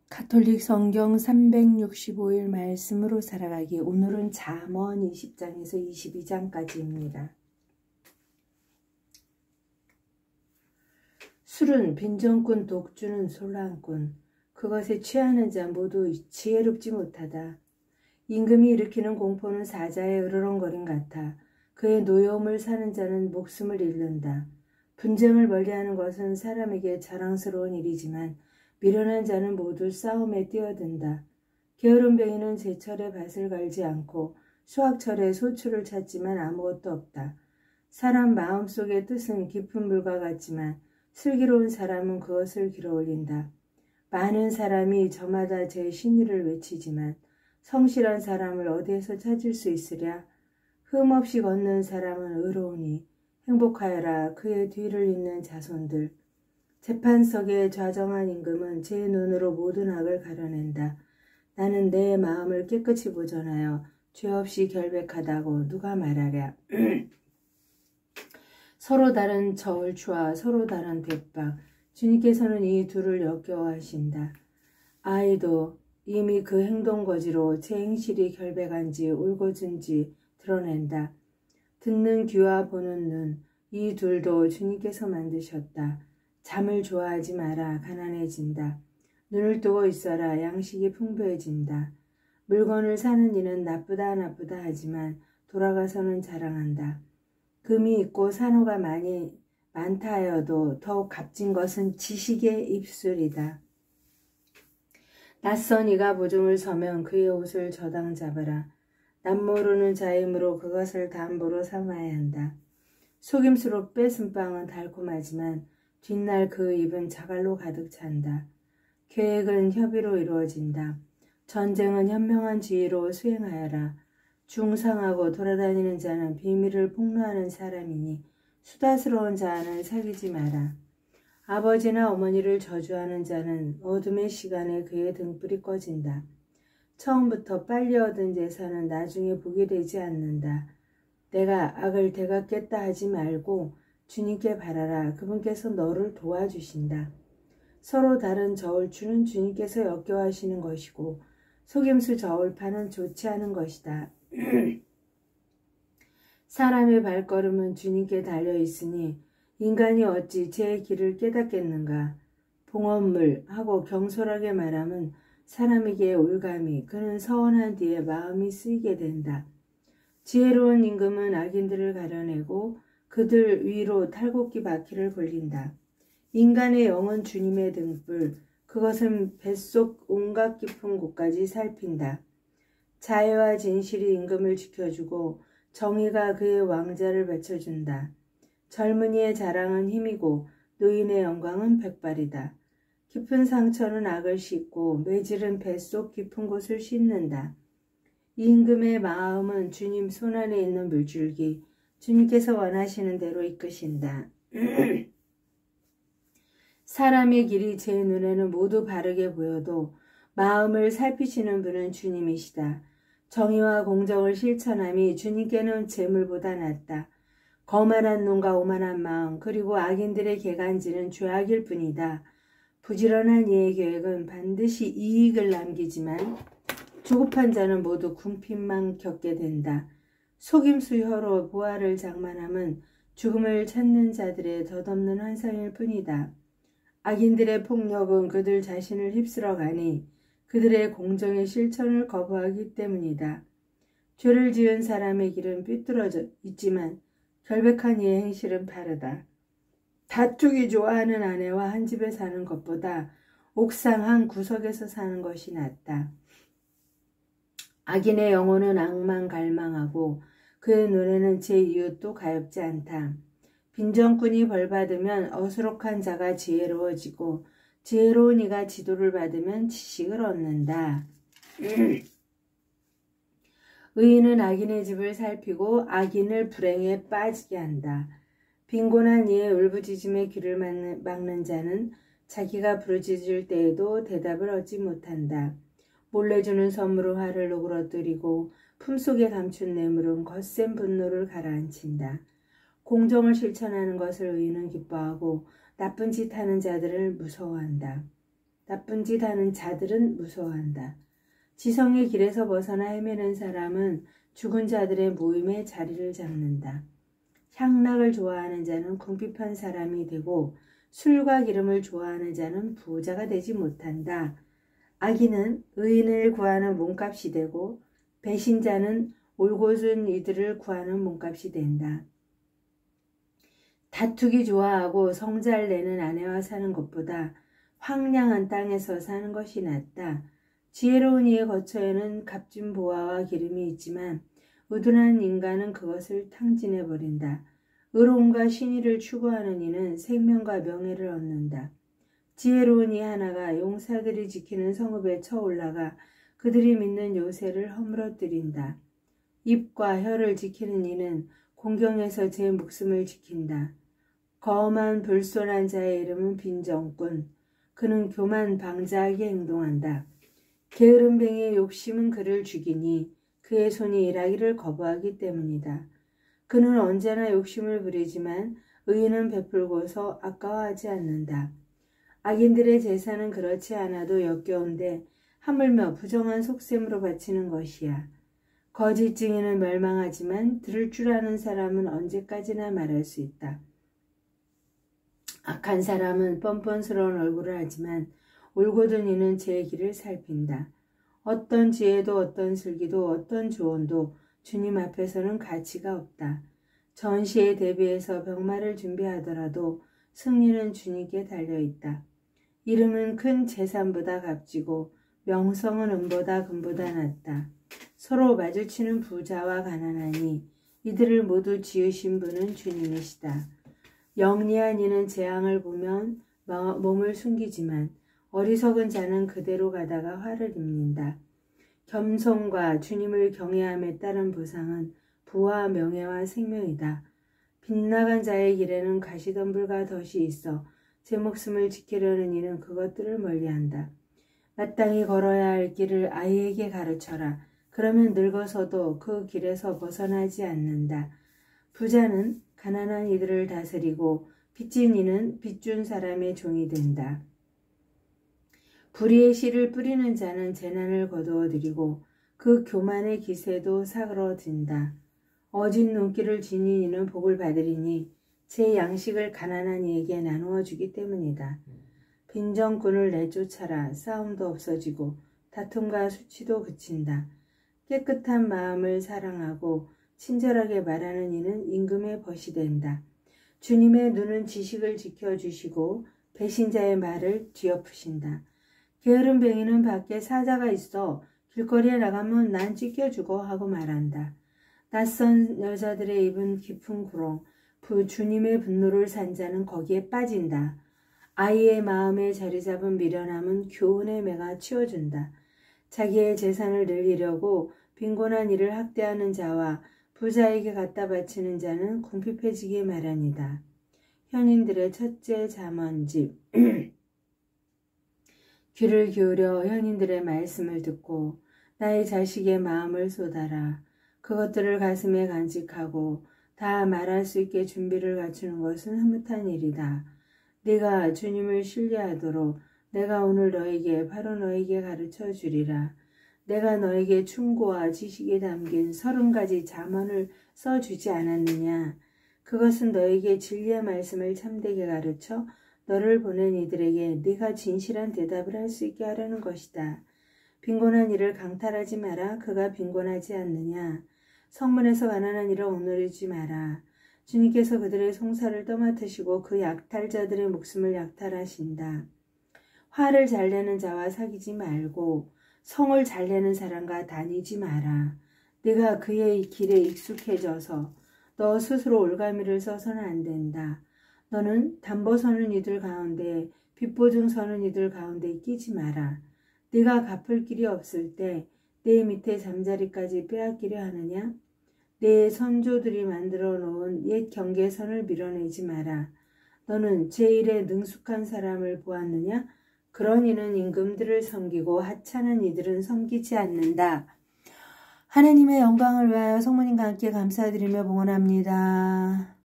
가톨릭 성경 365일 말씀으로 살아가기. 오늘은 잠언 20장에서 22장까지입니다. 술은 빈정꾼, 독주는 혼란꾼, 그것에 취하는 자 모두 지혜롭지 못하다. 임금이 일으키는 공포는 사자의 으르렁거림 같아. 그의 노여움을 사는 자는 목숨을 잃는다. 분쟁을 멀리하는 것은 사람에게 자랑스러운 일이지만 미련한 자는 모두 싸움에 뛰어든다. 게으른 뱅이는 제철에 밭을 갈지 않고 수확철에 소출을 찾지만 아무것도 없다. 사람 마음속의 뜻은 깊은 물과 같지만 슬기로운 사람은 그것을 길어올린다. 많은 사람이 저마다 제 신의를 외치지만 성실한 사람을 어디에서 찾을 수 있으랴. 흠없이 걷는 사람은 의로우니 행복하여라 그의 뒤를 잇는 자손들. 재판석에 좌정한 임금은 제 눈으로 모든 악을 가려낸다. 나는 내 마음을 깨끗이 보존하여 죄 없이 결백하다고 누가 말하랴. 서로 다른 저울추와 서로 다른 대박. 주님께서는 이 둘을 역겨워하신다. 아이도 이미 그 행동거지로 제 행실이 결백한지 울고준지 드러낸다. 듣는 귀와 보는 눈, 이 둘도 주님께서 만드셨다. 잠을 좋아하지 마라, 가난해진다. 눈을 뜨고 있어라, 양식이 풍부해진다. 물건을 사는 이는 나쁘다 하지만 돌아가서는 자랑한다. 금이 있고 산호가 많다 하여도 더욱 값진 것은 지식의 입술이다. 낯선 이가 보증을 서면 그의 옷을 저당 잡아라. 남모르는 자의 힘으로 그것을 담보로 삼아야 한다. 속임수로 뺏은 빵은 달콤하지만 뒷날 그 입은 자갈로 가득 찬다. 계획은 협의로 이루어진다. 전쟁은 현명한 지혜로 수행하여라. 중상하고 돌아다니는 자는 비밀을 폭로하는 사람이니 수다스러운 자는 사귀지 마라. 아버지나 어머니를 저주하는 자는 어둠의 시간에 그의 등불이 꺼진다. 처음부터 빨리 얻은 재산은 나중에 보게 되지 않는다. 내가 악을 되갚겠다 하지 말고 주님께 바라라. 그분께서 너를 도와주신다. 서로 다른 저울추는 주님께서 역겨워하시는 것이고 속임수 저울파는 좋지 않은 것이다. 사람의 발걸음은 주님께 달려있으니 인간이 어찌 제 길을 깨닫겠는가. 봉헌물 하고 경솔하게 말하면 사람에게 올감이 그는 서원한 뒤에 마음이 쓰이게 된다. 지혜로운 임금은 악인들을 가려내고 그들 위로 탈곡기 바퀴를 굴린다. 인간의 영은 주님의 등불, 그것은 뱃속 온갖 깊은 곳까지 살핀다. 자애와 진실이 임금을 지켜주고 정의가 그의 왕자를 받쳐준다. 젊은이의 자랑은 힘이고 노인의 영광은 백발이다. 깊은 상처는 악을 씻고 매질은 뱃속 깊은 곳을 씻는다. 임금의 마음은 주님 손안에 있는 물줄기, 주님께서 원하시는 대로 이끄신다. 사람의 길이 제 눈에는 모두 바르게 보여도 마음을 살피시는 분은 주님이시다. 정의와 공정을 실천함이 주님께는 재물보다 낫다. 거만한 눈과 오만한 마음 그리고 악인들의 개간지는 죄악일 뿐이다. 부지런한 이의 계획은 반드시 이익을 남기지만 조급한 자는 모두 궁핍만 겪게 된다. 속임수 혀로 보화를 장만함은 죽음을 찾는 자들의 덧없는 환상일 뿐이다. 악인들의 폭력은 그들 자신을 휩쓸어 가니 그들의 공정의 실천을 거부하기 때문이다. 죄를 지은 사람의 길은 삐뚤어져 있지만 결백한 이의 행실은 바르다. 다투기 좋아하는 아내와 한 집에 사는 것보다 옥상 한 구석에서 사는 것이 낫다. 악인의 영혼은 악만 갈망하고 그의 눈에는 제 이웃도 가엾지 않다. 빈정꾼이 벌받으면 어수룩한 자가 지혜로워지고 지혜로운 이가 지도를 받으면 지식을 얻는다. 의인은 악인의 집을 살피고 악인을 불행에 빠지게 한다. 빈곤한 이의 울부짖음에 귀를 막는 자는 자기가 부르짖을 때에도 대답을 얻지 못한다. 몰래 주는 선물은 화를 누그러뜨리고 품속에 감춘 뇌물은 거센 분노를 가라앉힌다. 공정을 실천하는 것을 의인은 기뻐하고 나쁜 짓 하는 자들을 무서워한다. 나쁜 짓 하는 자들은 무서워한다. 지성의 길에서 벗어나 헤매는 사람은 죽은 자들의 모임에 자리를 잡는다. 향락을 좋아하는 자는 궁핍한 사람이 되고 술과 기름을 좋아하는 자는 부자가 되지 못한다. 악인은 의인을 구하는 몸값이 되고 배신자는 올곧은 이들을 구하는 몸값이 된다. 다투기 좋아하고 성잘 내는 아내와 사는 것보다 황량한 땅에서 사는 것이 낫다. 지혜로운 이의 거처에는 값진 보화와 기름이 있지만 우둔한 인간은 그것을 탕진해버린다. 의로움과 신의를 추구하는 이는 생명과 명예를 얻는다. 지혜로운 이 하나가 용사들이 지키는 성읍에 쳐올라가 그들이 믿는 요새를 허물어뜨린다. 입과 혀를 지키는 이는 공경에서 제 목숨을 지킨다. 거만한 불손한 자의 이름은 빈정꾼. 그는 교만 방자하게 행동한다. 게으름뱅이의 욕심은 그를 죽이니 그의 손이 일하기를 거부하기 때문이다. 그는 언제나 욕심을 부리지만 의인은 베풀고서 아까워하지 않는다. 악인들의 제사는 그렇지 않아도 역겨운데 하물며 부정한 속셈으로 바치는 것이야. 거짓 증인은 멸망하지만 들을 줄 아는 사람은 언제까지나 말할 수 있다. 악한 사람은 뻔뻔스러운 얼굴을 하지만 올곧은 이는 제 길을 살핀다. 어떤 지혜도 어떤 슬기도 어떤 조언도 주님 앞에서는 가치가 없다. 전시에 대비해서 병마를 준비하더라도 승리는 주님께 달려있다. 이름은 큰 재산보다 값지고 명성은 은보다 금보다 낫다. 서로 마주치는 부자와 가난하니 이들을 모두 지으신 분은 주님이시다. 영리한 이는 재앙을 보면 몸을 숨기지만 어리석은 자는 그대로 가다가 화를 입는다. 겸손과 주님을 경외함에 따른 보상은 부와 명예와 생명이다. 빗나간 자의 길에는 가시덤불과 덫이 있어 제 목숨을 지키려는 이는 그것들을 멀리한다. 마땅히 걸어야 할 길을 아이에게 가르쳐라. 그러면 늙어서도 그 길에서 벗어나지 않는다. 부자는 가난한 이들을 다스리고 빚진 이는 빚준 사람의 종이 된다. 불의의 씨를 뿌리는 자는 재난을 거두어들이고 그 교만의 기세도 사그러든다. 어진 눈길을 지닌 이는 복을 받으리니 제 양식을 가난한 이에게 나누어 주기 때문이다. 빈정꾼을 내쫓아라. 싸움도 없어지고 다툼과 수치도 그친다. 깨끗한 마음을 사랑하고 친절하게 말하는 이는 임금의 벗이 된다. 주님의 눈은 지식을 지켜주시고 배신자의 말을 뒤엎으신다. 게으름뱅이는 밖에 사자가 있어 길거리에 나가면 난 찢겨 죽어 하고 말한다. 낯선 여자들의 입은 깊은 구렁, 주님의 분노를 산 자는 거기에 빠진다. 아이의 마음에 자리 잡은 미련함은 교훈의 매가 치워준다. 자기의 재산을 늘리려고 빈곤한 이를 학대하는 자와 부자에게 갖다 바치는 자는 궁핍해지기 마련이다. 현인들의 첫째 잠언집 귀를 기울여 현인들의 말씀을 듣고 나의 자식의 마음을 쏟아라. 그것들을 가슴에 간직하고 다 말할 수 있게 준비를 갖추는 것은 흐뭇한 일이다. 네가 주님을 신뢰하도록 내가 오늘 너에게 바로 너에게 가르쳐 주리라. 내가 너에게 충고와 지식이 담긴 30가지 잠언을 써주지 않았느냐. 그것은 너에게 진리의 말씀을 참되게 가르쳐 너를 보낸 이들에게 네가 진실한 대답을 할 수 있게 하려는 것이다. 빈곤한 이를 강탈하지 마라. 그가 빈곤하지 않느냐. 성문에서 가난한 이를 억누르지 마라. 주님께서 그들의 송사를 떠맡으시고 그 약탈자들의 목숨을 약탈하신다. 화를 잘 내는 자와 사귀지 말고 성을 잘 내는 사람과 다니지 마라. 네가 그의 길에 익숙해져서 너 스스로 올가미를 써서는 안 된다. 너는 담보 서는 이들 가운데 빚보증 서는 이들 가운데 끼지 마라. 네가 갚을 길이 없을 때 내 밑에 잠자리까지 빼앗기려 하느냐? 내 선조들이 만들어 놓은 옛 경계선을 밀어내지 마라. 너는 제1에 능숙한 사람을 보았느냐? 그런 이는 임금들을 섬기고 하찮은 이들은 섬기지 않는다. 하나님의 영광을 위하여 성모님과 함께 감사드리며 봉헌합니다.